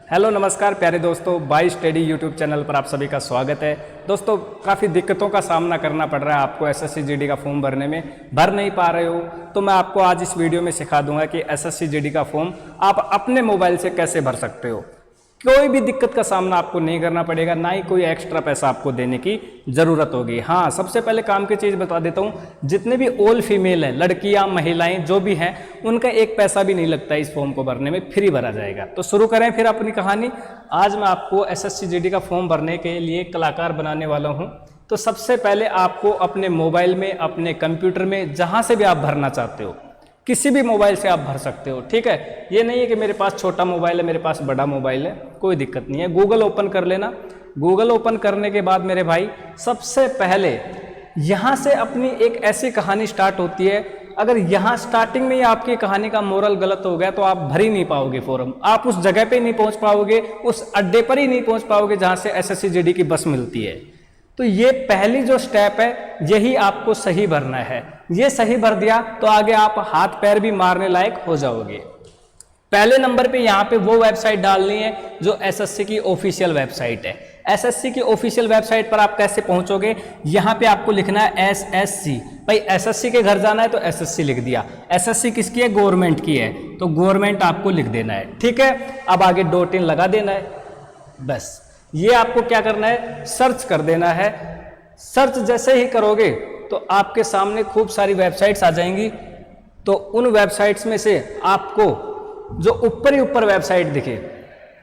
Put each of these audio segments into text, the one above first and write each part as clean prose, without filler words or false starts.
Hello नमस्कार प्यारे दोस्तों, बाई स्टडी यूट्यूब चैनल पर आप सभी का स्वागत है। दोस्तों काफ़ी दिक्कतों का सामना करना पड़ रहा है आपको एसएससी जीडी का फॉर्म भरने में, भर नहीं पा रहे हो तो मैं आपको आज इस वीडियो में सिखा दूंगा कि एसएससी जीडी का फॉर्म आप अपने मोबाइल से कैसे भर सकते हो। कोई भी दिक्कत का सामना आपको नहीं करना पड़ेगा, ना ही कोई एक्स्ट्रा पैसा आपको देने की ज़रूरत होगी। हाँ, सबसे पहले काम की चीज़ बता देता हूँ, जितने भी ऑल फीमेल हैं, लड़कियाँ महिलाएं जो भी हैं, उनका एक पैसा भी नहीं लगता इस फॉर्म को भरने में, फ्री भरा जाएगा। तो शुरू करें फिर अपनी कहानी। आज मैं आपको एसएससी जीडी का फॉर्म भरने के लिए कलाकार बनाने वाला हूँ। तो सबसे पहले आपको अपने मोबाइल में, अपने कंप्यूटर में, जहाँ से भी आप भरना चाहते हो, किसी भी मोबाइल से आप भर सकते हो। ठीक है, ये नहीं है कि मेरे पास छोटा मोबाइल है, मेरे पास बड़ा मोबाइल है, कोई दिक्कत नहीं है। गूगल ओपन कर लेना। गूगल ओपन करने के बाद मेरे भाई सबसे पहले यहाँ से अपनी एक ऐसी कहानी स्टार्ट होती है। अगर यहाँ स्टार्टिंग में ही आपकी कहानी का मोरल गलत हो गया तो आप भर ही नहीं पाओगे फॉर्म। आप उस जगह पे नहीं पहुँच पाओगे, उस अड्डे पर ही नहीं पहुँच पाओगे जहाँ से एसएससी जीडी की बस मिलती है। तो ये पहली जो स्टेप है, यही आपको सही भरना है। ये सही भर दिया तो आगे आप हाथ पैर भी मारने लायक हो जाओगे। पहले नंबर पे यहाँ पे वो वेबसाइट डालनी है जो एसएससी की ऑफिशियल वेबसाइट है। एसएससी की ऑफिशियल वेबसाइट पर आप कैसे पहुंचोगे? यहाँ पे आपको लिखना है एसएससी। भाई एसएससी के घर जाना है तो एसएससी लिख दिया। एसएससी किसकी है? गवर्नमेंट की है, तो गवर्नमेंट आपको लिख देना है। ठीक है, अब आगे .in लगा देना है। बस ये आपको क्या करना है? सर्च कर देना है। सर्च जैसे ही करोगे तो आपके सामने खूब सारी वेबसाइट्स आ जाएंगी। तो उन वेबसाइट्स में से आपको जो ऊपर ही ऊपर वेबसाइट दिखे,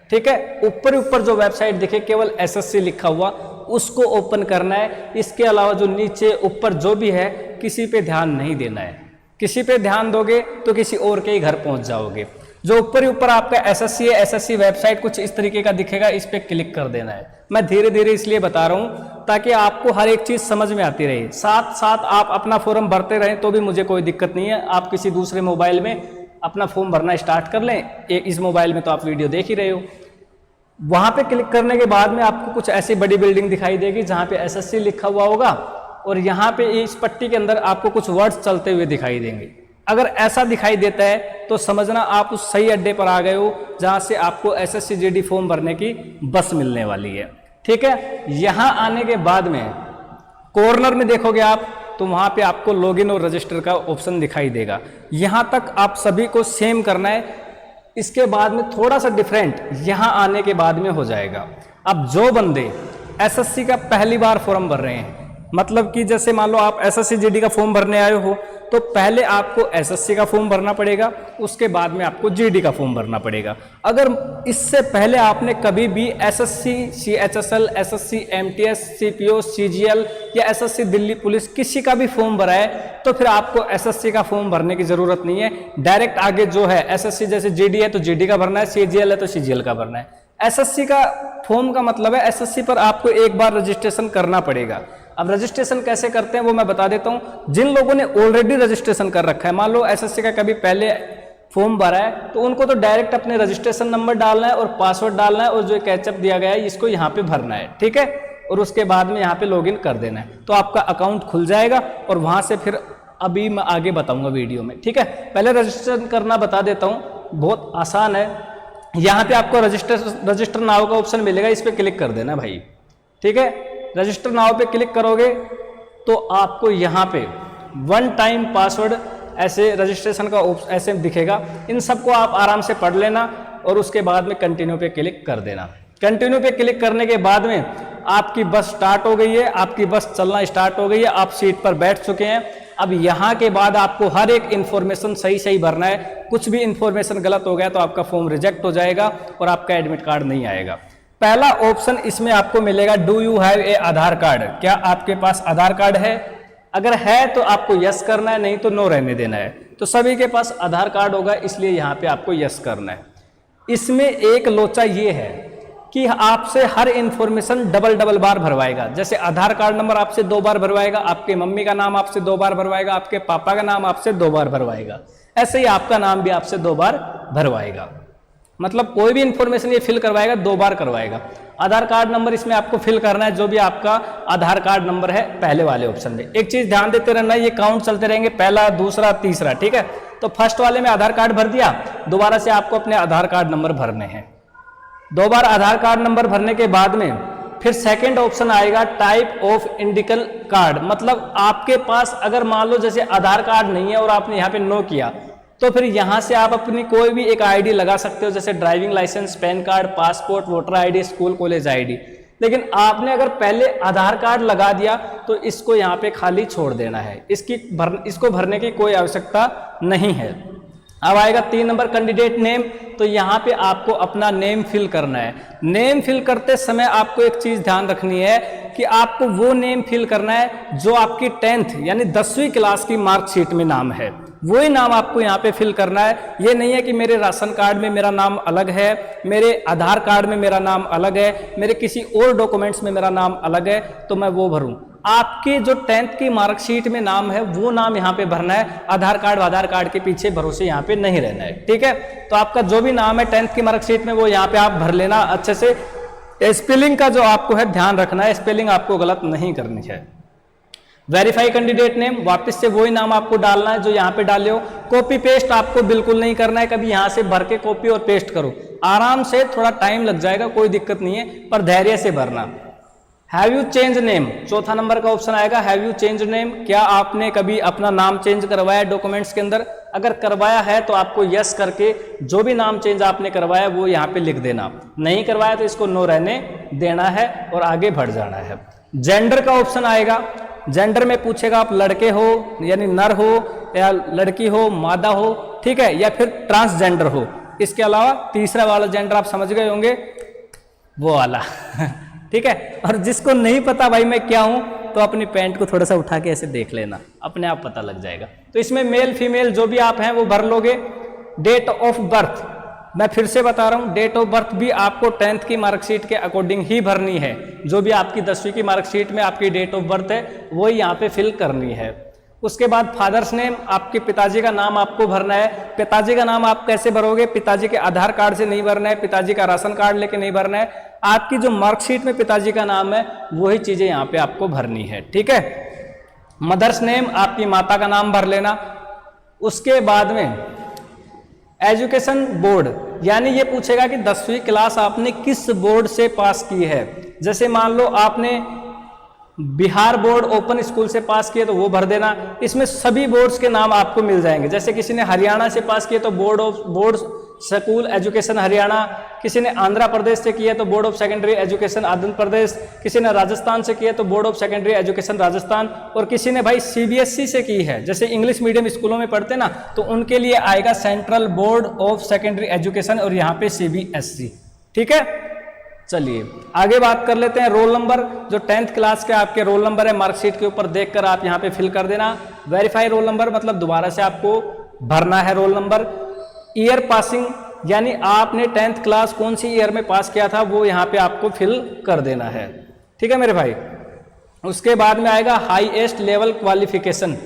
ठीक है, ऊपर ही ऊपर जो वेबसाइट दिखे केवल एसएससी लिखा हुआ, उसको ओपन करना है। इसके अलावा जो नीचे ऊपर जो भी है किसी पे ध्यान नहीं देना है। किसी पे ध्यान दोगे तो किसी और के ही घर पहुंच जाओगे। जो ऊपर ही ऊपर आपका एसएससी है, एसएससी वेबसाइट कुछ इस तरीके का दिखेगा, इस पे क्लिक कर देना है। मैं धीरे धीरे इसलिए बता रहा हूं ताकि आपको हर एक चीज समझ में आती रहे, साथ साथ आप अपना फॉर्म भरते रहें तो भी मुझे कोई दिक्कत नहीं है। आप किसी दूसरे मोबाइल में अपना फॉर्म भरना स्टार्ट कर लें, इस मोबाइल में तो आप वीडियो देख ही रहे हो। वहां पे क्लिक करने के बाद में आपको कुछ ऐसी बड़ी बिल्डिंग दिखाई देगी जहां पे एसएससी लिखा हुआ होगा, और यहाँ पे इस पट्टी के अंदर आपको कुछ वर्ड्स चलते हुए दिखाई देंगे। अगर ऐसा दिखाई देता है तो समझना आप उस सही अड्डे पर आ गए हो जहां से आपको एसएससी जीडी फॉर्म भरने की बस मिलने वाली है। ठीक है, यहां आने के बाद में कॉर्नर में देखोगे आप तो वहां पे आपको लॉगिन और रजिस्टर का ऑप्शन दिखाई देगा। यहां तक आप सभी को सेम करना है। इसके बाद में थोड़ा सा डिफरेंट यहां आने के बाद में हो जाएगा। अब जो बंदे एसएससी का पहली बार फॉर्म भर रहे हैं, मतलब कि जैसे मान लो आप एसएससी जीडी का फॉर्म भरने आए हो, तो पहले आपको एसएससी का फॉर्म भरना पड़ेगा, उसके बाद में आपको जीडी का फॉर्म भरना पड़ेगा। अगर इससे पहले आपने कभी भी SSC CHSL, SSC MTS, CPO, CGL या एसएससी दिल्ली पुलिस किसी का भी फॉर्म भरा है तो फिर आपको एसएससी का फॉर्म भरने की जरूरत नहीं है। डायरेक्ट आगे जो है एसएससी, जैसे जीडी है तो जीडी का भरना है, सीजीएल है तो सीजीएल का भरना है। एसएससी का फॉर्म का मतलब है एसएससी पर आपको एक बार रजिस्ट्रेशन करना पड़ेगा। अब रजिस्ट्रेशन कैसे करते हैं वो मैं बता देता हूं। जिन लोगों ने ऑलरेडी रजिस्ट्रेशन कर रखा है, मान लो एसएससी का कभी पहले फॉर्म भरा है, तो उनको तो डायरेक्ट अपने रजिस्ट्रेशन नंबर डालना है और पासवर्ड डालना है और जो कैचअप दिया गया है इसको यहाँ पे भरना है। ठीक है, और उसके बाद में यहाँ पे लॉगिन कर देना है, तो आपका अकाउंट खुल जाएगा। और वहां से फिर अभी मैं आगे बताऊंगा वीडियो में। ठीक है, पहले रजिस्ट्रेशन करना बता देता हूँ, बहुत आसान है। यहाँ पे आपको रजिस्टर नाउ का ऑप्शन मिलेगा, इस पर क्लिक कर देना भाई। ठीक है, रजिस्टर नाउ पे क्लिक करोगे तो आपको यहाँ पे वन टाइम पासवर्ड ऐसे रजिस्ट्रेशन का ऐसे दिखेगा। इन सबको आप आराम से पढ़ लेना और उसके बाद में कंटिन्यू पे क्लिक कर देना। कंटिन्यू पे क्लिक करने के बाद में आपकी बस स्टार्ट हो गई है, आपकी बस चलना स्टार्ट हो गई है, आप सीट पर बैठ चुके हैं। अब यहाँ के बाद आपको हर एक इन्फॉर्मेशन सही सही भरना है। कुछ भी इन्फॉर्मेशन गलत हो गया तो आपका फॉर्म रिजेक्ट हो जाएगा और आपका एडमिट कार्ड नहीं आएगा। पहला ऑप्शन इसमें आपको मिलेगा, do you have a Aadhaar card? क्या आपके पास आधार कार्ड है? अगर है तो आपको यस करना है, नहीं तो नो रहने देना है। तो सभी के पास आधार कार्ड होगा, इसलिए यहाँ पे आपको यस करना है। इसमें एक लोचा ये है कि आपसे हर इंफॉर्मेशन डबल बार भरवाएगा। जैसे आधार कार्ड नंबर आपसे 2 बार भरवाएगा, आपके मम्मी का नाम आपसे 2 बार भरवाएगा, आपके पापा का नाम आपसे 2 बार भरवाएगा, ऐसे ही आपका नाम भी आपसे 2 बार भरवाएगा। मतलब कोई भी इंफॉर्मेशन ये फिल करवाएगा 2 बार करवाएगा। आधार कार्ड नंबर इसमें आपको फिल करना है, जो भी आपका आधार कार्ड नंबर है पहले वाले ऑप्शन में। एक चीज ध्यान देते रहना, ये काउंट चलते रहेंगे, पहला, दूसरा, तीसरा। ठीक है, तो फर्स्ट वाले में आधार कार्ड भर दिया, दोबारा से आपको अपने आधार कार्ड नंबर भरने हैं। 2 बार आधार कार्ड नंबर भरने के बाद में फिर सेकंड ऑप्शन आएगा टाइप ऑफ इंडिकल कार्ड, मतलब आपके पास अगर मान लो जैसे आधार कार्ड नहीं है और आपने यहाँ पे नो किया, तो फिर यहाँ से आप अपनी कोई भी एक आईडी लगा सकते हो, जैसे driving licence, PAN card, passport, voter ID, school college ID. लेकिन आपने अगर पहले आधार कार्ड लगा दिया तो इसको यहाँ पे खाली छोड़ देना है, इसको भरने की कोई आवश्यकता नहीं है। अब आएगा 3 नंबर कैंडिडेट नेम, तो यहाँ पे आपको अपना नेम फिल करना है। नेम फिल करते समय आपको एक चीज ध्यान रखनी है कि आपको वो नेम फिल करना है जो आपकी 10th यानी 10वीं क्लास की मार्कशीट में नाम है, वही नाम आपको यहाँ पे फिल करना है। ये नहीं है कि मेरे राशन कार्ड में मेरा नाम अलग है, मेरे आधार कार्ड में मेरा नाम अलग है, मेरे किसी और डॉक्यूमेंट्स में मेरा नाम अलग है तो मैं वो भरूं। आपके जो 10th की मार्कशीट में नाम है वो नाम यहाँ पे भरना है, आधार कार्ड के पीछे भरोसे यहाँ पे नहीं रहना है, ठीक है। तो आपका जो भी नाम है 10th की मार्कशीट में वो यहाँ पे आप भर लेना अच्छे से। स्पेलिंग का जो आपको है ध्यान रखना है, स्पेलिंग आपको गलत नहीं करनी है। वेरीफाई कैंडिडेट नेम, वापस से वही नाम आपको डालना है जो यहाँ पे डाले हो। कॉपी पेस्ट आपको बिल्कुल नहीं करना है, कभी यहाँ से भर के कॉपी और पेस्ट करो, आराम से, थोड़ा टाइम लग जाएगा, कोई दिक्कत नहीं है, पर धैर्य से भरना। हैव यू चेंज नेम, चौथा नंबर का ऑप्शन आएगा हैव यू चेंज नेम, क्या आपने कभी अपना नाम चेंज करवाया डॉक्यूमेंट्स के अंदर? अगर करवाया है तो आपको यस करके जो भी नाम चेंज आपने करवाया वो यहाँ पे लिख देना, नहीं करवाया तो इसको नो रहने देना है और आगे बढ़ जाना है। जेंडर का ऑप्शन आएगा, जेंडर में पूछेगा आप लड़के हो यानी नर हो या लड़की हो, मादा हो, ठीक है, या फिर ट्रांसजेंडर हो। इसके अलावा तीसरा वाला जेंडर आप समझ गए होंगे, वो वाला ठीक है। और जिसको नहीं पता भाई मैं क्या हूं तो अपनी पैंट को थोड़ा सा उठा के ऐसे देख लेना, अपने आप पता लग जाएगा। तो इसमें मेल फीमेल जो भी आप हैं वो भर लोगे। डेट ऑफ बर्थ, मैं फिर से बता रहा हूं, डेट ऑफ बर्थ भी आपको 10th की मार्कशीट के अकॉर्डिंग ही भरनी है। जो भी आपकी 10वीं की मार्कशीट में आपकी डेट ऑफ बर्थ है वही यहाँ पे फिल करनी है। उसके बाद फादर्स नेम, आपके पिताजी का नाम आपको भरना है। पिताजी का नाम आप कैसे भरोगे? पिताजी के आधार कार्ड से नहीं भरना है, पिताजी का राशन कार्ड लेके नहीं भरना है, आपकी जो मार्कशीट में पिताजी का नाम है वही चीजें यहाँ पे आपको भरनी है, ठीक है। मदर्स नेम, आपकी माता का नाम भर लेना। उसके बाद में एजुकेशन बोर्ड, यानी ये पूछेगा कि 10वीं क्लास आपने किस बोर्ड से पास की है। जैसे मान लो आपने बिहार बोर्ड ओपन स्कूल से पास किए तो वो भर देना। इसमें सभी बोर्ड्स के नाम आपको मिल जाएंगे। जैसे किसी ने हरियाणा से पास किए तो बोर्ड स्कूल एजुकेशन हरियाणा, किसी ने आंध्र प्रदेश से किया तो board of secondary education Andhra Pradesh, किसी ने राजस्थान से किया तो board of secondary education Rajasthan, और किसी ने भाई सीबीएसई से की है, जैसे इंग्लिश मीडियम स्कूलों में पढ़ते ना, तो उनके लिए आएगा central board of secondary education और यहाँ पे सीबीएसई, ठीक है। चलिए आगे बात कर लेते हैं रोल नंबर। जो 10th क्लास के आपके रोल नंबर है मार्कशीट के ऊपर देखकर आप यहाँ पे फिल कर देना। वेरीफाई रोल नंबर मतलब दोबारा से आपको भरना है रोल नंबर। ईयर पासिंग, यानी आपने 10th क्लास कौन सी ईयर में पास किया था वो यहाँ पे आपको फिल कर देना है, ठीक है मेरे भाई। उसके बाद में आएगा हाईएस्ट लेवल क्वालिफिकेशन,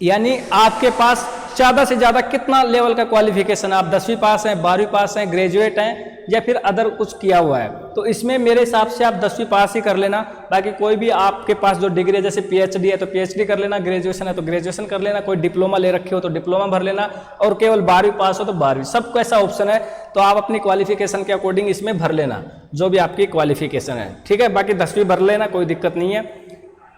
यानी आपके पास ज़्यादा से ज़्यादा कितना लेवल का क्वालिफिकेशन, आप 10वीं पास हैं, 12वीं पास हैं, ग्रेजुएट हैं या फिर अदर कुछ किया हुआ है। तो इसमें मेरे हिसाब से आप 10वीं पास ही कर लेना। बाकी कोई भी आपके पास जो डिग्री है, जैसे पीएचडी है तो पीएचडी कर लेना, ग्रेजुएशन है तो ग्रेजुएशन कर लेना, कोई डिप्लोमा ले रखे हो तो डिप्लोमा भर लेना, और केवल 12वीं पास हो तो 12वीं, सबको ऐसा ऑप्शन है। तो आप अपनी क्वालिफिकेशन के अकॉर्डिंग इसमें भर लेना जो भी आपकी क्वालिफिकेशन है, ठीक है। बाकी 10वीं भर लेना, कोई दिक्कत नहीं है।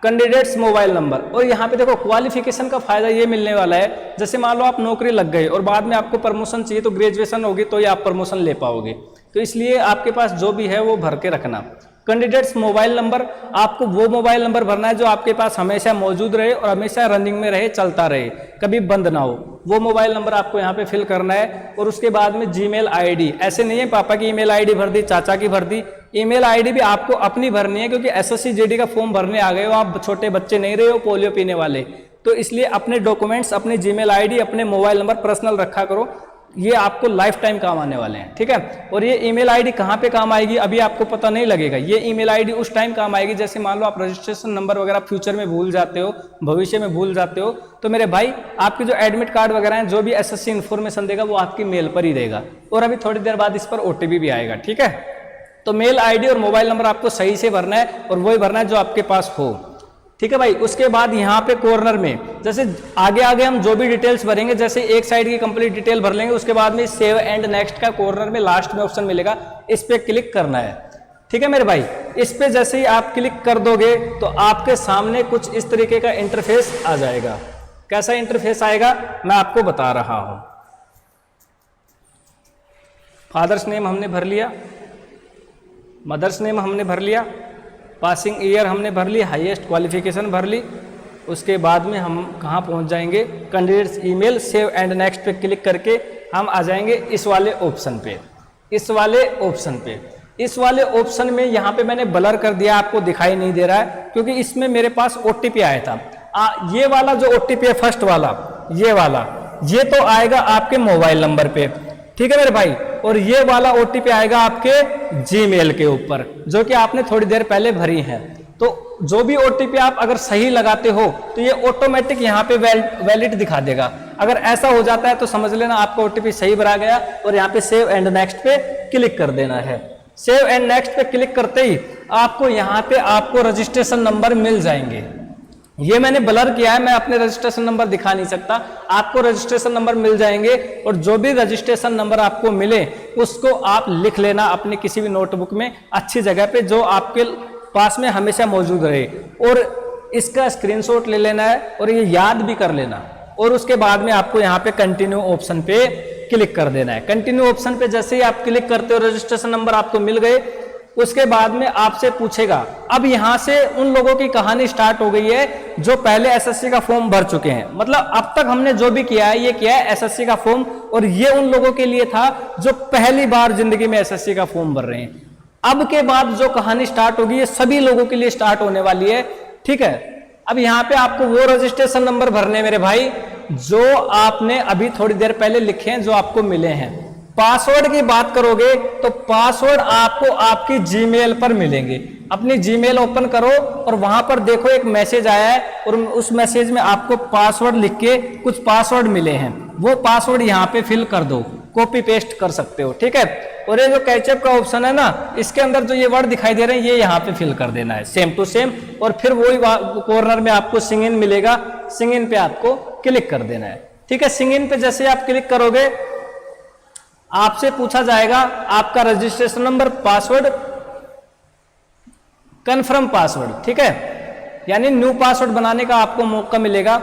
कैंडिडेट्स मोबाइल नंबर, और यहाँ पे देखो क्वालिफिकेशन का फायदा ये मिलने वाला है, जैसे मान लो आप नौकरी लग गई और बाद में आपको प्रमोशन चाहिए तो ग्रेजुएशन होगी तो ही आप प्रमोशन ले पाओगे, तो इसलिए आपके पास जो भी है वो भर के रखना। कैंडिडेट्स मोबाइल नंबर, आपको वो मोबाइल नंबर भरना है जो आपके पास हमेशा मौजूद रहे और हमेशा रनिंग में रहे, चलता रहे, कभी बंद ना हो, वो मोबाइल नंबर आपको यहाँ पे फिल करना है। और उसके बाद में जीमेल आईडी, ऐसे नहीं है पापा की ईमेल आईडी भर दी, चाचा की भर दी, ईमेल आईडी भी आपको अपनी भरनी है, क्योंकि एसएससी जीडी का फॉर्म भरने आ गए हो, आप छोटे बच्चे नहीं रहे हो पोलियो पीने वाले, तो इसलिए अपने डॉक्यूमेंट्स, अपनी जीमेल आईडी, अपने मोबाइल नंबर पर्सनल रखा करो, ये आपको लाइफ टाइम काम आने वाले हैं, ठीक है। और ये ईमेल आईडी कहाँ पे काम आएगी अभी आपको पता नहीं लगेगा। ये ईमेल आईडी उस टाइम काम आएगी जैसे मान लो आप रजिस्ट्रेशन नंबर वगैरह फ्यूचर में भूल जाते हो, भविष्य में भूल जाते हो, तो मेरे भाई आपके जो एडमिट कार्ड वगैरह हैं, जो भी एसएससी इन्फॉर्मेशन देगा वो आपकी मेल पर ही देगा, और अभी थोड़ी देर बाद इस पर ओटीपी भी आएगा, ठीक है। तो मेल आईडी और मोबाइल नंबर आपको सही से भरना है और वही भरना है जो आपके पास हो। ठीक है भाई। उसके बाद यहाँ पे कॉर्नर में जैसे आगे आगे हम जो भी डिटेल्स भरेंगे, जैसे एक साइड की कंप्लीट डिटेल भर लेंगे, उसके बाद में सेव एंड नेक्स्ट का कॉर्नर में लास्ट में ऑप्शन मिलेगा, इस पे क्लिक करना है। ठीक है मेरे भाई। इस पे जैसे ही आप क्लिक कर दोगे तो आपके सामने कुछ इस तरीके का इंटरफेस आ जाएगा। कैसा इंटरफेस आएगा मैं आपको बता रहा हूं। फादर्स नेम हमने भर लिया, मदर्स नेम हमने भर लिया, पासिंग ईयर हमने भर ली, हाईएस्ट क्वालिफिकेशन भर ली। उसके बाद में हम कहाँ पहुँच जाएंगे, candidates email, save and next पे क्लिक करके हम आ जाएंगे इस वाले ऑप्शन पे। इस वाले ऑप्शन में यहाँ पे मैंने ब्लर कर दिया, आपको दिखाई नहीं दे रहा है क्योंकि इसमें मेरे पास OTP आया था। ये वाला जो OTP है फर्स्ट वाला, ये तो आएगा आपके मोबाइल नंबर पे, ठीक है मेरे भाई। और ये वाला OTP आएगा आपके जीमेल के ऊपर, जो कि आपने थोड़ी देर पहले भरी है। तो जो भी OTP आप अगर सही लगाते हो तो ये ऑटोमेटिक यहाँ पे वैलिड दिखा देगा। अगर ऐसा हो जाता है तो समझ लेना आपका OTP सही भरा गया और यहाँ पे सेव एंड नेक्स्ट पे क्लिक कर देना है। सेव एंड नेक्स्ट पे क्लिक करते ही आपको यहाँ पे आपको रजिस्ट्रेशन नंबर मिल जाएंगे। ये मैंने ब्लर किया है, मैं अपने रजिस्ट्रेशन नंबर दिखा नहीं सकता, आपको रजिस्ट्रेशन नंबर मिल जाएंगे। और जो भी रजिस्ट्रेशन नंबर आपको मिले उसको आप लिख लेना अपने किसी भी नोटबुक में अच्छी जगह पे, जो आपके पास में हमेशा मौजूद रहे। और इसका स्क्रीनशॉट ले लेना है और ये याद भी कर लेना। और उसके बाद में आपको यहाँ पे कंटिन्यू ऑप्शन पे क्लिक कर देना है। कंटिन्यू ऑप्शन पे जैसे ही आप क्लिक करते हो, रजिस्ट्रेशन नंबर आपको मिल गए। उसके बाद में आपसे पूछेगा, अब यहां से उन लोगों की कहानी स्टार्ट हो गई है जो पहले एसएससी का फॉर्म भर चुके हैं। मतलब अब तक हमने जो भी किया है ये किया है एसएससी का फॉर्म, और ये उन लोगों के लिए था जो पहली बार जिंदगी में एसएससी का फॉर्म भर रहे हैं। अब के बाद जो कहानी स्टार्ट होगी ये सभी लोगों के लिए स्टार्ट होने वाली है, ठीक है। अब यहाँ पे आपको वो रजिस्ट्रेशन नंबर भरने मेरे भाई जो आपने अभी थोड़ी देर पहले लिखे हैं, जो आपको मिले हैं। पासवर्ड की बात करोगे तो पासवर्ड आपको आपकी जीमेल पर मिलेंगे। अपनी जीमेल ओपन करो और वहां पर देखो एक मैसेज आया है और उस मैसेज में आपको पासवर्ड लिख के कुछ पासवर्ड मिले हैं, वो पासवर्ड यहाँ पे फिल कर दो, कॉपी पेस्ट कर सकते हो, ठीक है। और ये जो कैचअप का ऑप्शन है ना, इसके अंदर जो ये वर्ड दिखाई दे रहे हैं ये यहाँ पे फिल कर देना है सेम टू सेम। और फिर वही कॉर्नर में आपको सिंग इन मिलेगा, सिंग इन पे आपको क्लिक कर देना है, ठीक है। सिंग इन पे जैसे आप क्लिक करोगे आपसे पूछा जाएगा आपका registration number, password, confirm password, ठीक है। यानी न्यू पासवर्ड बनाने का आपको मौका मिलेगा।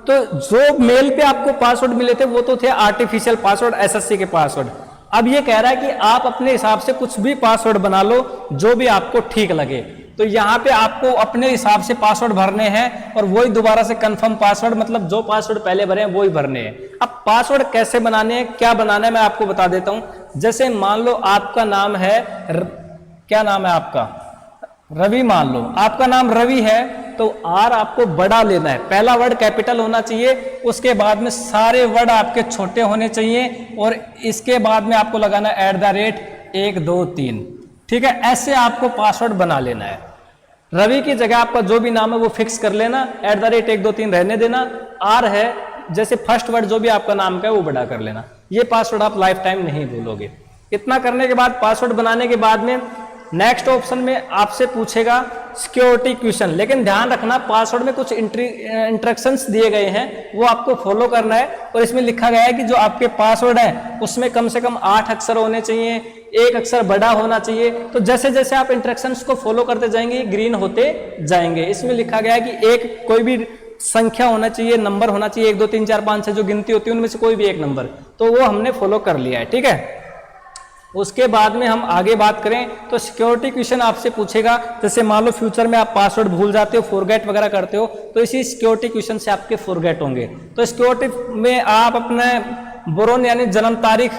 तो जो मेल पे आपको पासवर्ड मिले थे वो तो थे आर्टिफिशियल पासवर्ड, एसएससी के पासवर्ड। अब ये कह रहा है कि आप अपने हिसाब से कुछ भी पासवर्ड बना लो जो भी आपको ठीक लगे। तो यहाँ पे आपको अपने हिसाब से पासवर्ड भरने हैं और वही दोबारा से कंफर्म पासवर्ड, मतलब जो पासवर्ड पहले भरे हैं वही भरने हैं। अब पासवर्ड कैसे बनाने हैं, क्या बनाना है, मैं आपको बता देता हूं। जैसे मान लो आपका नाम है क्या नाम है आपका, रवि। मान लो आपका नाम रवि है तो आर आपको बड़ा लेना है, पहला वर्ड कैपिटल होना चाहिए, उसके बाद में सारे वर्ड आपके छोटे होने चाहिए और इसके बाद में आपको लगाना @1 2 3, ठीक है। ऐसे आपको पासवर्ड बना लेना है। रवि की जगह आपका जो भी नाम है वो फिक्स कर लेना, @1 2 3 रहने देना। आर है जैसे फर्स्ट वर्ड जो भी आपका नाम का है वो बड़ा कर लेना। ये पासवर्ड आप लाइफ टाइम नहीं भूलोगे। इतना करने के बाद, पासवर्ड बनाने के बाद में नेक्स्ट ऑप्शन में आपसे पूछेगा सिक्योरिटी क्वेश्चन, लेकिन ध्यान रखना पासवर्ड में कुछ इंस्ट्रक्शंस दिए गए हैं वो आपको फॉलो करना है। और इसमें लिखा गया है कि जो आपके पासवर्ड है उसमें कम से कम 8 अक्षर होने चाहिए, एक अक्षर बड़ा होना चाहिए। तो जैसे जैसे आप इंस्ट्रक्शंस को फॉलो करते जाएंगे ग्रीन होते जाएंगे। इसमें लिखा गया है कि एक कोई भी संख्या होना चाहिए, नंबर होना चाहिए, 1 2 3 4 5 6 जो गिनती होती है उनमें से कोई भी एक नंबर, तो वो हमने फॉलो कर लिया है, ठीक है। उसके बाद में हम आगे बात करें तो सिक्योरिटी क्वेश्चन आपसे पूछेगा। जैसे मान लो फ्यूचर में आप पासवर्ड भूल जाते हो, फॉरगेट वगैरह करते हो, तो इसी सिक्योरिटी क्वेश्चन से आपके फॉरगेट होंगे। तो सिक्योरिटी में आप अपने बोरोन यानी जन्म तारीख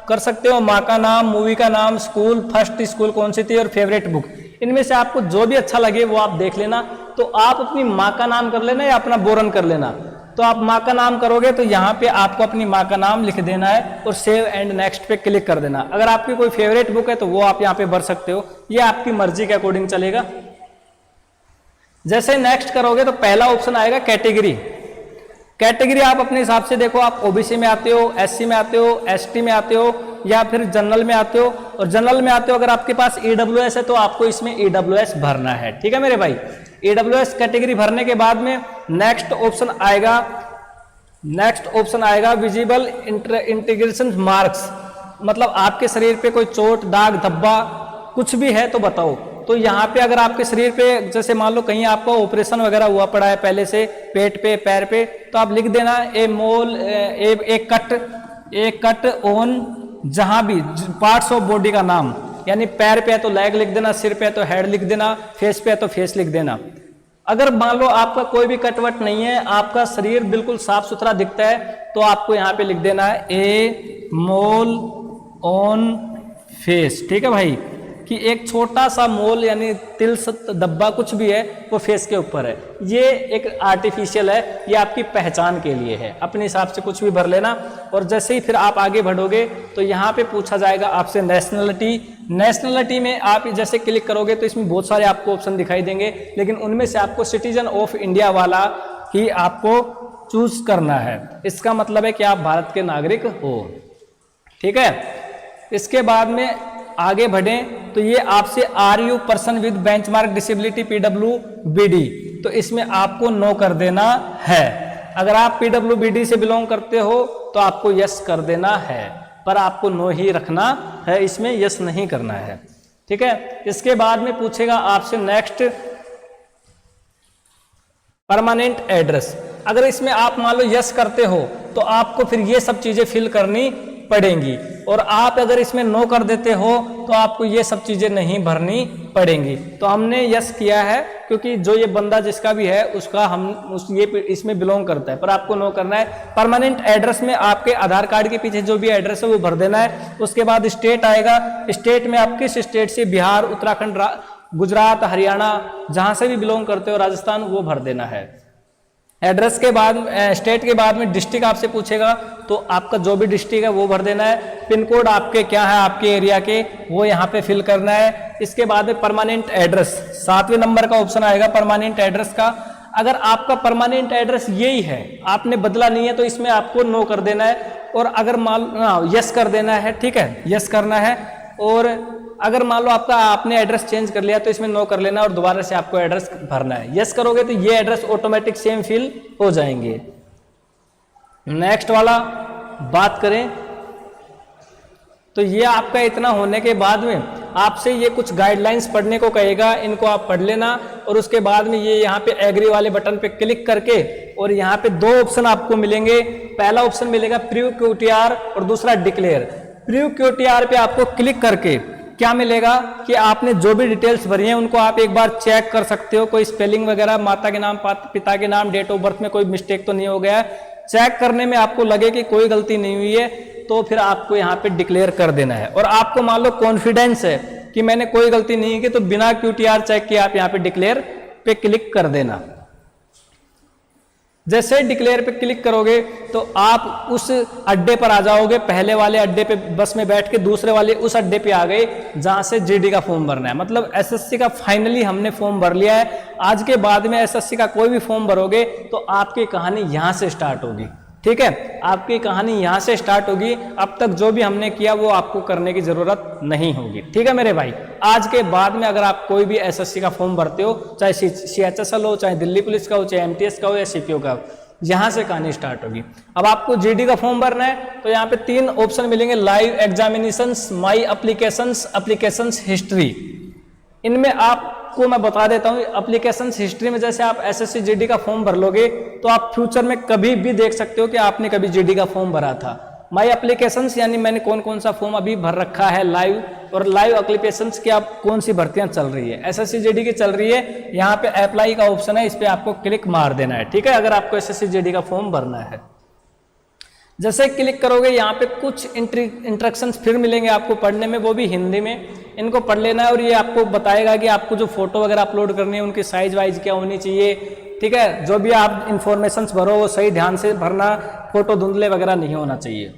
कर सकते हो, माँ का नाम, मूवी का नाम, स्कूल, फर्स्ट स्कूल कौन सी थी और फेवरेट बुक। इनमें से आपको जो भी अच्छा लगे वो आप देख लेना। तो आप अपनी माँ का नाम कर लेना या अपना बोरन कर लेना। तो आप माँ का नाम करोगे तो यहाँ पे आपको अपनी माँ का नाम लिख देना है और सेव एंड नेक्स्ट पे क्लिक कर देना। अगर आपकी कोई फेवरेट बुक है तो वो आप यहाँ पे भर सकते हो, ये आपकी मर्जी के अकॉर्डिंग चलेगा। जैसे नेक्स्ट करोगे तो पहला ऑप्शन आएगा कैटेगरी। कैटेगरी आप अपने हिसाब से देखो, आप ओबीसी में आते हो, एससी में आते हो, एसटी में आते हो या फिर जनरल में आते हो। और जनरल में आते हो अगर आपके पास ईडब्ल्यूएस है तो आपको इसमें ईडब्ल्यूएस भरना है, ठीक है मेरे भाई। ईडब्ल्यूएस कैटेगरी भरने के बाद में नेक्स्ट ऑप्शन आएगा विजिबल इंटीग्रेशन मार्क्स, मतलब आपके शरीर पे कोई चोट, दाग, धब्बा कुछ भी है तो बताओ। तो यहाँ पे अगर आपके शरीर पे जैसे मान लो कहीं आपका ऑपरेशन वगैरह हुआ पड़ा है पहले से, पेट पे, पैर पे, तो आप लिख देना ए कट ऑन, जहां भी पार्ट्स ऑफ बॉडी का नाम, यानी पैर पे है तो लेग लिख देना, सिर पे है तो हेड लिख देना, फेस पे है तो फेस लिख देना। अगर मान लो आपका कोई भी कटवट नहीं है, आपका शरीर बिल्कुल साफ सुथरा दिखता है, तो आपको यहाँ पे लिख देना है ए मोल ऑन फेस। ठीक है भाई, कि एक छोटा सा मोल यानी तिल धब्बा कुछ भी है वो फेस के ऊपर है। ये एक आर्टिफिशियल है, ये आपकी पहचान के लिए है, अपने हिसाब से कुछ भी भर लेना। और जैसे ही फिर आप आगे बढ़ोगे तो यहाँ पे पूछा जाएगा आपसे नेशनलिटी। नेशनलिटी में आप जैसे क्लिक करोगे तो इसमें बहुत सारे आपको ऑप्शन दिखाई देंगे, लेकिन उनमें से आपको सिटीजन ऑफ इंडिया वाला ही आपको चूज करना है। इसका मतलब है कि आप भारत के नागरिक हो। ठीक है, इसके बाद में आगे बढ़ें तो ये आपसे are you person with benchmark disability PWBD, तो इसमें आपको नो कर देना है। अगर आप PWBD से बिलोंग करते हो तो आपको यस कर देना है, पर आपको नो ही रखना है, इसमें यस नहीं करना है। ठीक है, इसके बाद में पूछेगा आपसे नेक्स्ट परमानेंट एड्रेस। अगर इसमें आप मान लो यस करते हो तो आपको फिर ये सब चीजें फिल करनी पड़ेंगी, और आप अगर इसमें नो कर देते हो तो आपको ये सब चीजें नहीं भरनी पड़ेंगी। तो हमने यस किया है क्योंकि जो ये बंदा जिसका भी है उसका ये इसमें बिलोंग करता है, पर आपको नो करना है। परमानेंट एड्रेस में आपके आधार कार्ड के पीछे जो भी एड्रेस है वो भर देना है। उसके बाद स्टेट आएगा, स्टेट में आप किस स्टेट से, बिहार, उत्तराखंड, गुजरात, हरियाणा, जहां से भी बिलोंग करते हो, राजस्थान, वो भर देना है। एड्रेस के बाद स्टेट के बाद में डिस्ट्रिक्ट आपसे पूछेगा, तो आपका जो भी डिस्ट्रिक्ट है वो भर देना है। पिन कोड आपके क्या है आपके एरिया के, वो यहाँ पे फिल करना है। इसके बाद में परमानेंट एड्रेस, 7वें नंबर का ऑप्शन आएगा परमानेंट एड्रेस का। अगर आपका परमानेंट एड्रेस यही है, आपने बदला नहीं है, तो इसमें आपको नो कर देना है, और अगर यस कर देना है। ठीक है, यस करना है। और अगर मान लो आपने एड्रेस चेंज कर लिया तो इसमें नो कर लेना और दोबारा से आपको एड्रेस भरना है। यस करोगे तो ये एड्रेस ऑटोमेटिक सेम फिल हो जाएंगे। नेक्स्ट वाला बात करें तो ये आपका इतना होने के बाद में आपसे ये कुछ गाइडलाइंस पढ़ने को कहेगा, इनको आप पढ़ लेना। और उसके बाद में ये यहाँ पे एग्री वाले बटन पे क्लिक करके, और यहाँ पे दो ऑप्शन आपको मिलेंगे। पहला ऑप्शन मिलेगा प्रीव्यू QTR और दूसरा डिक्लेयर। प्रीव्यू QTR पे आपको क्लिक करके क्या मिलेगा कि आपने जो भी डिटेल्स भरी हैं उनको आप एक बार चेक कर सकते हो, कोई स्पेलिंग वगैरह, माता के नाम, पिता के नाम, डेट ऑफ बर्थ में कोई मिस्टेक तो नहीं हो गया है। चेक करने में आपको लगे कि कोई गलती नहीं हुई है तो फिर आपको यहाँ पे डिक्लेयर कर देना है। और आपको मान लो कॉन्फिडेंस है कि मैंने कोई गलती नहीं की, तो बिना QTR चेक किए आप यहाँ पे डिक्लेयर पे क्लिक कर देना। जैसे ही डिक्लेयर पे क्लिक करोगे तो आप उस अड्डे पर आ जाओगे, पहले वाले अड्डे पे बस में बैठ के दूसरे वाले उस अड्डे पे आ गए जहां से GD का फॉर्म भरना है। मतलब SSC का फाइनली हमने फॉर्म भर लिया है। आज के बाद में SSC का कोई भी फॉर्म भरोगे तो आपकी कहानी यहां से स्टार्ट होगी। ठीक है, आपकी कहानी यहाँ से स्टार्ट होगी। अब तक जो भी हमने किया वो आपको करने की जरूरत नहीं होगी। ठीक है मेरे भाई, आज के बाद में अगर आप कोई भी SSC का फॉर्म भरते हो, चाहे CHSL हो, चाहे दिल्ली पुलिस का हो, चाहे MTS का हो या CPO का हो, यहाँ से कहानी स्टार्ट होगी। अब आपको GD का फॉर्म भरना है तो यहाँ पे 3 ऑप्शन मिलेंगे, लाइव एग्जामिनेशंस, माई एप्लीकेशंस, एप्लीकेशंस हिस्ट्री। इनमें आपको मैं बता देता हूँ, एप्लीकेशंस हिस्ट्री में जैसे आप SSC GD का फॉर्म भर लोगे तो आप फ्यूचर में कभी भी देख सकते हो कि आपने कभी GD का फॉर्म भरा था। माई एप्लीकेशंस यानी मैंने कौन कौन सा फॉर्म अभी भर रखा है लाइव, और लाइव एप्लीकेशंस की आप कौन सी भर्तियां चल रही है, SSC GD की चल रही है। यहाँ पे अप्लाई का ऑप्शन है, इस पे आपको क्लिक मार देना है। ठीक है, अगर आपको SSC GD का फॉर्म भरना है। जैसे क्लिक करोगे यहाँ पे कुछ इंस्ट्रक्शंस फिर मिलेंगे आपको पढ़ने में, वो भी हिंदी में। इनको पढ़ लेना है और ये आपको बताएगा कि आपको जो फोटो वगैरह अपलोड करनी है उनकी साइज वाइज क्या होनी चाहिए। ठीक है, जो भी आप इंफॉर्मेशंस भरो वो सही ध्यान से भरना, फोटो धुंधले वगैरह नहीं होना चाहिए।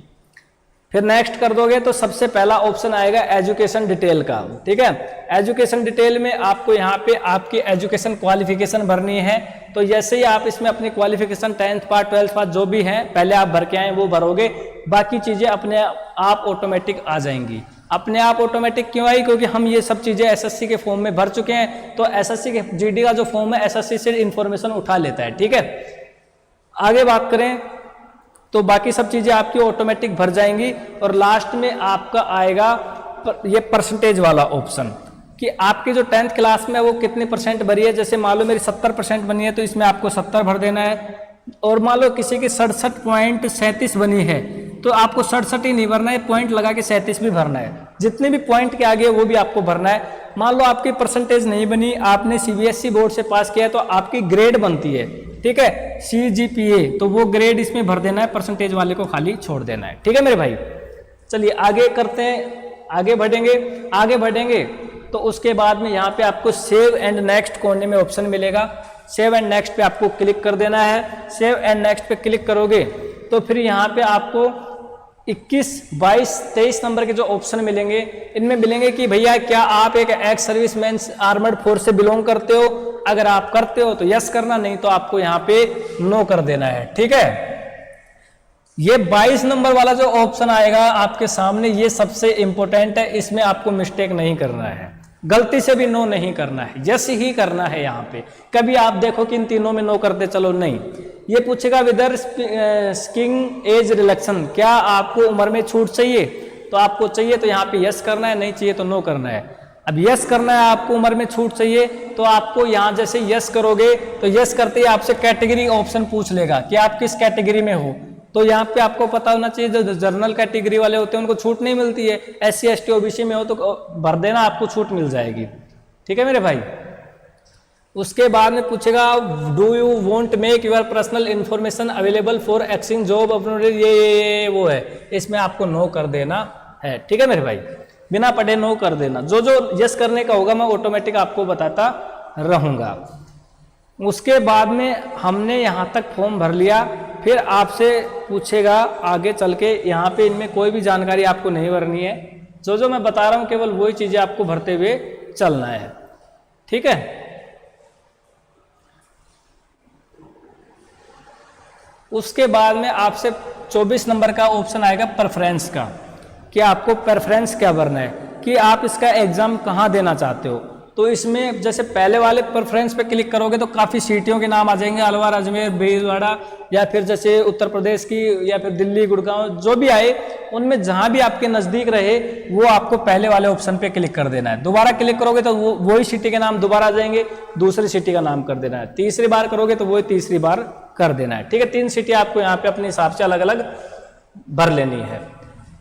फिर नेक्स्ट कर दोगे तो सबसे पहला ऑप्शन आएगा एजुकेशन डिटेल का। ठीक है, एजुकेशन डिटेल में आपको यहाँ पे आपकी एजुकेशन क्वालिफिकेशन भरनी है। तो जैसे ही आप इसमें अपनी क्वालिफिकेशन 10th पास 12th पास जो भी है पहले आप भर के आए वो भरोगे, बाकी चीजें अपने आप ऑटोमेटिक आ जाएंगी। अपने आप ऑटोमेटिक क्यों आई? क्योंकि हम ये सब चीज़ें एसएससी के फॉर्म में भर चुके हैं, तो एसएससी के जीडी का जो फॉर्म है एसएससी से इन्फॉर्मेशन उठा लेता है। ठीक है, आगे बात करें तो बाकी सब चीज़ें आपकी ऑटोमेटिक भर जाएंगी और लास्ट में आपका आएगा ये परसेंटेज वाला ऑप्शन कि आपकी जो 10th क्लास में वो कितने परसेंट भरी है। जैसे मान लो मेरी 70% बनी है तो इसमें आपको 70 भर देना है, और मान लो किसी की 67.37 बनी है तो आपको 67 ही नहीं भरना है, पॉइंट लगा के 37 भी भरना है। जितने भी पॉइंट के आगे वो भी आपको भरना है। मान लो आपकी परसेंटेज नहीं बनी, आपने सीबीएसई बोर्ड से पास किया तो आपकी ग्रेड बनती है, ठीक है, सीजीपीए, तो वो ग्रेड इसमें भर देना है, परसेंटेज वाले को खाली छोड़ देना है। ठीक है मेरे भाई, चलिए आगे करते हैं, आगे बढ़ेंगे तो उसके बाद में यहाँ पे आपको सेव एंड नेक्स्ट कोने में ऑप्शन मिलेगा। सेव एंड नेक्स्ट पे आपको क्लिक कर देना है। सेव एंड नेक्स्ट पे क्लिक करोगे तो फिर यहाँ पे आपको 21, 22, 23 नंबर के जो ऑप्शन मिलेंगे, इनमें मिलेंगे कि भैया क्या आप एक एक्स सर्विसमैन आर्मर्ड फोर्स से बिलोंग करते हो। अगर आप करते हो तो यस करना, नहीं तो आपको यहाँ पे नो कर देना है। ठीक है, ये 22 नंबर वाला जो ऑप्शन आएगा आपके सामने, ये सबसे इंपॉर्टेंट है, इसमें आपको मिस्टेक नहीं करना है, गलती से भी नो नहीं करना है, यस ही करना है। यहाँ पे कभी आप देखो कि इन तीनों में नो करते चलो, नहीं। ये पूछेगा विदर स्किंग एज रिलेक्शन, क्या आपको उम्र में छूट चाहिए, तो आपको चाहिए तो यहाँ पे यस करना है, नहीं चाहिए तो नो करना है। अब यस करना है, आपको उम्र में छूट चाहिए तो आपको यहाँ जैसे यस करोगे तो यस करते ही आपसे कैटेगरी ऑप्शन पूछ लेगा कि आप किस कैटेगरी में हो। तो यहाँ पे आपको पता होना चाहिए जो जनरल कैटेगरी वाले होते हैं उनको छूट नहीं मिलती है, SC ST OBC में हो तो भर देना, आपको छूट मिल जाएगी। ठीक है मेरे भाई, उसके बाद में पूछेगा do you want make your personal information available for accessing job opportunity, ये वो है, इसमें आपको नो कर देना है। ठीक है मेरे भाई, बिना पढ़े नो कर देना। जो जो यस करने का होगा मैं ऑटोमेटिक आपको बताता रहूंगा। उसके बाद में हमने यहाँ तक फॉर्म भर लिया, फिर आपसे पूछेगा आगे चल के, यहाँ पे इनमें कोई भी जानकारी आपको नहीं भरनी है, जो जो मैं बता रहा हूँ केवल वही चीजें आपको भरते हुए चलना है। ठीक है, उसके बाद में आपसे 24 नंबर का ऑप्शन आएगा प्रेफरेंस का, कि आपको प्रेफरेंस क्या भरना है, कि आप इसका एग्जाम कहाँ देना चाहते हो। तो इसमें जैसे पहले वाले प्रेफरेंस पे क्लिक करोगे तो काफ़ी सिटियों के नाम आ जाएंगे, अलवर, अजमेर, भीलवाड़ा, या फिर जैसे उत्तर प्रदेश की, या फिर दिल्ली, गुड़गांव, जो भी आए उनमें जहां भी आपके नज़दीक रहे वो आपको पहले वाले ऑप्शन पे क्लिक कर देना है। दोबारा क्लिक करोगे तो वही सिटी के नाम दोबारा आ जाएंगे, दूसरी सिटी का नाम कर देना है। तीसरी बार करोगे तो वही तीसरी बार कर देना है। ठीक है, 3 सिटी आपको यहाँ पे अपने हिसाब से अलग अलग भर लेनी है।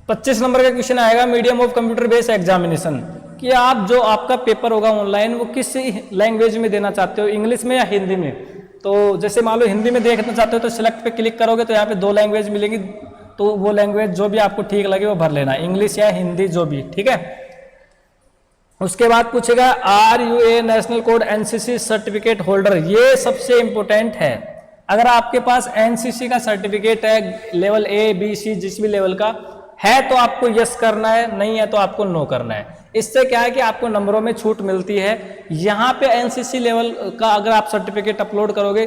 25 नंबर का क्वेश्चन आएगा medium of computer based examination, कि आप जो आपका पेपर होगा ऑनलाइन वो किस लैंग्वेज में देना चाहते हो, इंग्लिश में या हिंदी में। तो जैसे मान लो हिंदी में देखना चाहते हो तो सिलेक्ट पे क्लिक करोगे तो यहाँ पे 2 लैंग्वेज मिलेंगी, तो वो लैंग्वेज जो भी आपको ठीक लगे वो भर लेना, इंग्लिश या हिंदी जो भी। ठीक है, उसके बाद पूछेगा are you a national code NCC certificate holder, ये सबसे इंपॉर्टेंट है। अगर आपके पास NCC का सर्टिफिकेट है लेवल A B C जिस भी लेवल का है तो आपको यस करना है, नहीं है तो आपको नो करना है। इससे क्या है कि आपको नंबरों में छूट मिलती है। यहाँ पे NCC लेवल का अगर आप सर्टिफिकेट अपलोड करोगे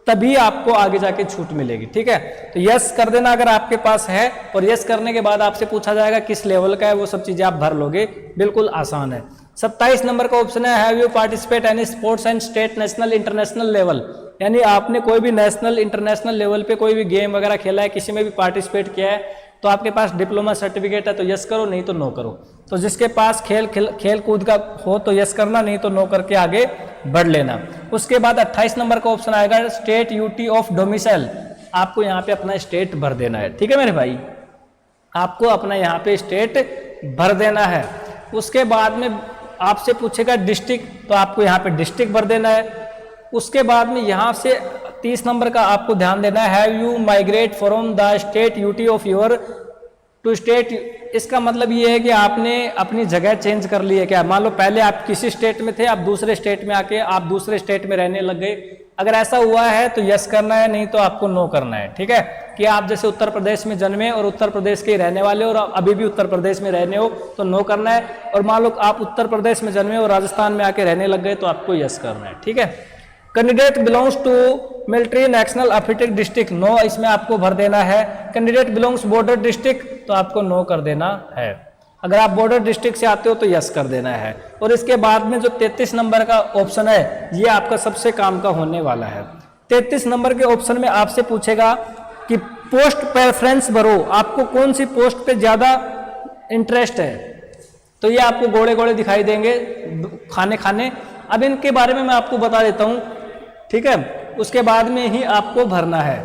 तभी आपको आगे जाके छूट मिलेगी। ठीक है, तो यस कर देना अगर आपके पास है, और यस करने के बाद आपसे पूछा जाएगा किस लेवल का है, वो सब चीजें आप भर लोगे, बिल्कुल आसान है। 27 नंबर का ऑप्शन है have you participate any sports and state national international level, यानी आपने कोई भी नेशनल इंटरनेशनल लेवल पे कोई भी गेम वगैरह खेला है, किसी में भी पार्टिसिपेट किया है तो आपके पास डिप्लोमा सर्टिफिकेट है तो यस करो, नहीं तो नो करो। तो जिसके पास खेल कूद का हो तो यस करना, नहीं तो नो करके आगे बढ़ लेना। उसके बाद 28 नंबर का ऑप्शन आएगा स्टेट यूटी ऑफ डोमिसाइल, आपको यहाँ पे अपना स्टेट भर देना है। ठीक है मेरे भाई, आपको अपना यहाँ पे स्टेट भर देना है। उसके बाद में आपसे पूछेगा डिस्ट्रिक्ट, तो आपको यहाँ पे डिस्ट्रिक्ट भर देना है। उसके बाद में यहाँ से 30 नंबर का आपको ध्यान देना है have you migrate from the state UT of your to state, इसका मतलब ये है कि आपने अपनी जगह चेंज कर ली है क्या। मान लो पहले आप किसी स्टेट में थे, आप दूसरे स्टेट में आके आप दूसरे स्टेट में रहने लग गए, अगर ऐसा हुआ है तो यस करना है, नहीं तो आपको नो करना है। ठीक है, कि आप जैसे उत्तर प्रदेश में जन्मे और उत्तर प्रदेश के रहने वाले और अभी भी उत्तर प्रदेश में रहने हो तो नो करना है, और मान लो आप उत्तर प्रदेश में जन्मे और राजस्थान में आके रहने लग गए तो आपको यस करना है। ठीक है, candidate belongs to military national affected district, no इसमें आपको भर देना है। कैंडिडेट बिलोंग्स बॉर्डर डिस्ट्रिक्ट तो आपको नो कर देना है। अगर आप बॉर्डर डिस्ट्रिक्ट से आते हो तो यस कर देना है। और इसके बाद में जो 33 नंबर का ऑप्शन है ये आपका सबसे काम का होने वाला है। 33 नंबर के ऑप्शन में आपसे पूछेगा कि पोस्ट प्रेफरेंस भरो, आपको कौन सी पोस्ट पे ज़्यादा इंटरेस्ट है। तो ये आपको गोले गोले दिखाई देंगे खाने खाने। अब इनके बारे में मैं आपको बता देता हूँ, ठीक है, उसके बाद में ही आपको भरना है।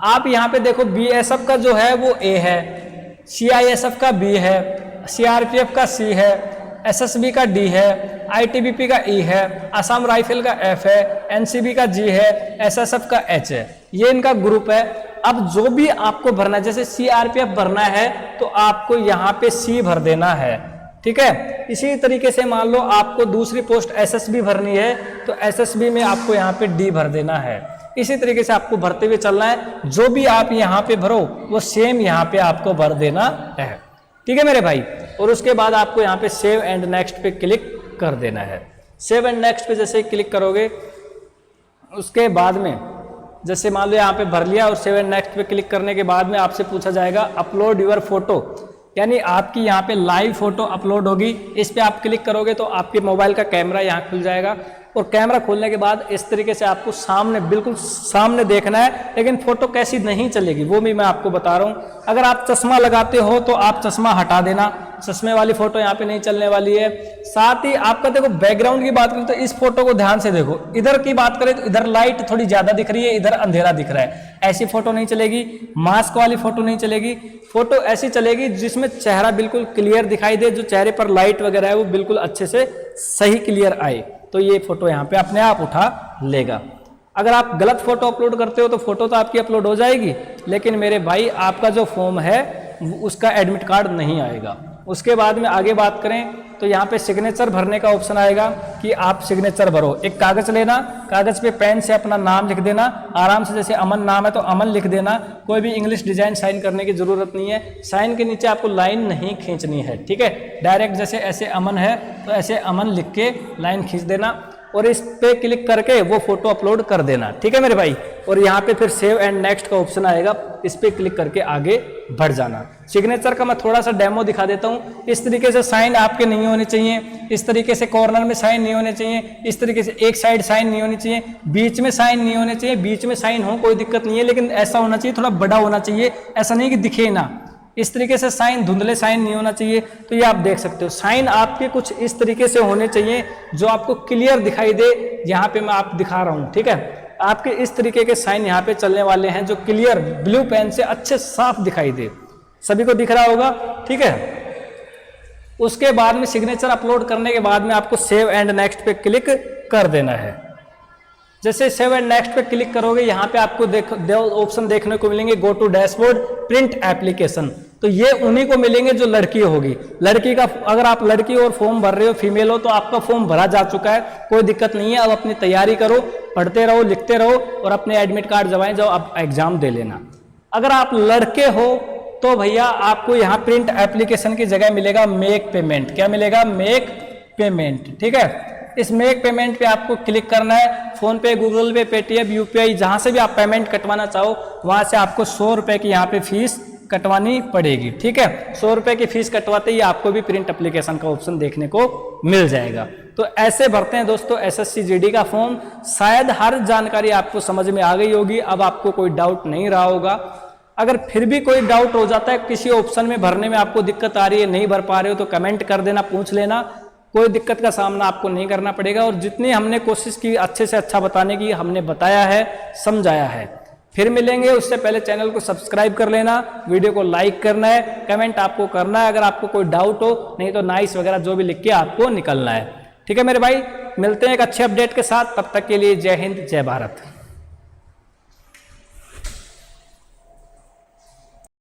आप यहाँ पे देखो BSF का जो है वो A है, CISF का B है, CRPF का C है, SSB का D है, ITBP का E है, असम राइफल का F है, NCB का G है, SSF का H है। ये इनका ग्रुप है। अब जो भी आपको भरना है, जैसे CRPF भरना है तो आपको यहाँ पे C भर देना है, ठीक है। इसी तरीके से मान लो आपको दूसरी पोस्ट SSB भरनी है तो SSB में आपको यहाँ पे D भर देना है। इसी तरीके से आपको भरते हुए चलना है। जो भी आप यहाँ पे भरो वो सेम यहाँ पे आपको भर देना है, ठीक है मेरे भाई। और उसके बाद आपको यहाँ पे सेव एंड नेक्स्ट पे क्लिक कर देना है। सेव एंड नेक्स्ट पे जैसे क्लिक करोगे उसके बाद में जैसे मान लो यहाँ पे भर लिया और सेव एंड नेक्स्ट पे क्लिक करने के बाद में आपसे पूछा जाएगा अपलोड योर फोटो, यानी आपकी यहाँ पे लाइव फोटो अपलोड होगी। इस पे आप क्लिक करोगे तो आपके मोबाइल का कैमरा यहाँ खुल जाएगा और कैमरा खोलने के बाद इस तरीके से आपको सामने बिल्कुल सामने देखना है। लेकिन फोटो कैसी नहीं चलेगी वो भी मैं आपको बता रहा हूँ। अगर आप चश्मा लगाते हो तो आप चश्मा हटा देना, चश्मे वाली फोटो यहाँ पे नहीं चलने वाली है। साथ ही आपका देखो बैकग्राउंड की बात करें तो इस फोटो को ध्यान से देखो, इधर की बात करें तो इधर लाइट थोड़ी ज्यादा दिख रही है, इधर अंधेरा दिख रहा है। ऐसी फोटो नहीं चलेगी, मास्क वाली फोटो नहीं चलेगी। फोटो ऐसी चलेगी जिसमें चेहरा बिल्कुल क्लियर दिखाई दे, जो चेहरे पर लाइट वगैरह है वो बिल्कुल अच्छे से सही क्लियर आए, तो ये फोटो यहाँ पे अपने आप उठा लेगा। अगर आप गलत फोटो अपलोड करते हो तो फोटो तो आपकी अपलोड हो जाएगी, लेकिन मेरे भाई आपका जो फॉर्म है उसका एडमिट कार्ड नहीं आएगा। उसके बाद में आगे बात करें तो यहाँ पे सिग्नेचर भरने का ऑप्शन आएगा कि आप सिग्नेचर भरो। एक कागज लेना, कागज पे पेन से अपना नाम लिख देना आराम से, जैसे अमन नाम है तो अमन लिख देना। कोई भी इंग्लिश डिजाइन साइन करने की जरूरत नहीं है। साइन के नीचे आपको लाइन नहीं खींचनी है, ठीक है। डायरेक्ट जैसे ऐसे अमन है तो ऐसे अमन लिख के लाइन खींच देना और इस पे क्लिक करके वो फोटो अपलोड कर देना, ठीक है मेरे भाई। और यहाँ पे फिर सेव एंड नेक्स्ट का ऑप्शन आएगा, इस पे क्लिक करके आगे बढ़ जाना। सिग्नेचर का मैं थोड़ा सा डेमो दिखा देता हूँ। इस तरीके से साइन आपके नहीं होने चाहिए, इस तरीके से कॉर्नर में साइन नहीं होने चाहिए, इस तरीके से एक साइड साइन नहीं होनी चाहिए, बीच में साइन नहीं होने चाहिए। बीच में साइन हो कोई दिक्कत नहीं है, लेकिन ऐसा होना चाहिए थोड़ा बड़ा होना चाहिए, ऐसा नहीं कि दिखे ना। इस तरीके से साइन, धुंधले साइन नहीं होना चाहिए। तो ये आप देख सकते हो साइन आपके कुछ इस तरीके से होने चाहिए जो आपको क्लियर दिखाई दे। यहाँ पे मैं आप दिखा रहा हूँ, ठीक है। आपके इस तरीके के साइन यहाँ पे चलने वाले हैं जो क्लियर ब्लू पेन से अच्छे साफ दिखाई दे, सभी को दिख रहा होगा, ठीक है। उसके बाद में सिग्नेचर अपलोड करने के बाद में आपको सेव एंड नेक्स्ट पे क्लिक कर देना है। जैसे सेव एंड नेक्स्ट पे क्लिक करोगे यहाँ पे आपको ऑप्शन देखने को मिलेंगे, go to dashboard, print application. तो ये उन्हीं को मिलेंगे जो लड़की होगी। लड़की का अगर आप लड़की और फॉर्म भर रहे हो, फीमेल हो, तो आपका फॉर्म भरा जा चुका है, कोई दिक्कत नहीं है। अब अपनी तैयारी करो, पढ़ते रहो, लिखते रहो और अपने एडमिट कार्ड जमाएं जाओ, अब एग्जाम दे लेना। अगर आप लड़के हो तो भैया आपको यहाँ प्रिंट एप्लीकेशन की जगह मिलेगा मेक पेमेंट। क्या मिलेगा? मेक पेमेंट, ठीक है। इस मेक पेमेंट पे आपको क्लिक करना है। फोन पे, गूगल पे, पेटीएम, यूपीआई, जहां से भी आप पेमेंट कटवाना चाहो वहां से आपको 100 रुपए की यहाँ पे फीस कटवानी पड़ेगी, ठीक है। 100 रुपए की फीस कटवाते ही आपको भी प्रिंट एप्लीकेशन का ऑप्शन देखने को मिल जाएगा। तो ऐसे भरते हैं दोस्तों एसएससी जीडी का फॉर्म। शायद हर जानकारी आपको समझ में आ गई होगी, अब आपको कोई डाउट नहीं रहा होगा। अगर फिर भी कोई डाउट हो जाता है, किसी ऑप्शन में भरने में आपको दिक्कत आ रही है, नहीं भर पा रहे हो, तो कमेंट कर देना, पूछ लेना, कोई दिक्कत का सामना आपको नहीं करना पड़ेगा। और जितनी हमने कोशिश की अच्छे से अच्छा बताने की, हमने बताया है, समझाया है। फिर मिलेंगे, उससे पहले चैनल को सब्सक्राइब कर लेना, वीडियो को लाइक करना है, कमेंट आपको करना है अगर आपको कोई डाउट हो, नहीं तो नाइस वगैरह जो भी लिख के आपको निकलना है, ठीक है मेरे भाई। मिलते हैं एक अच्छे अपडेट के साथ, तब तक के लिए जय हिंद, जय भारत।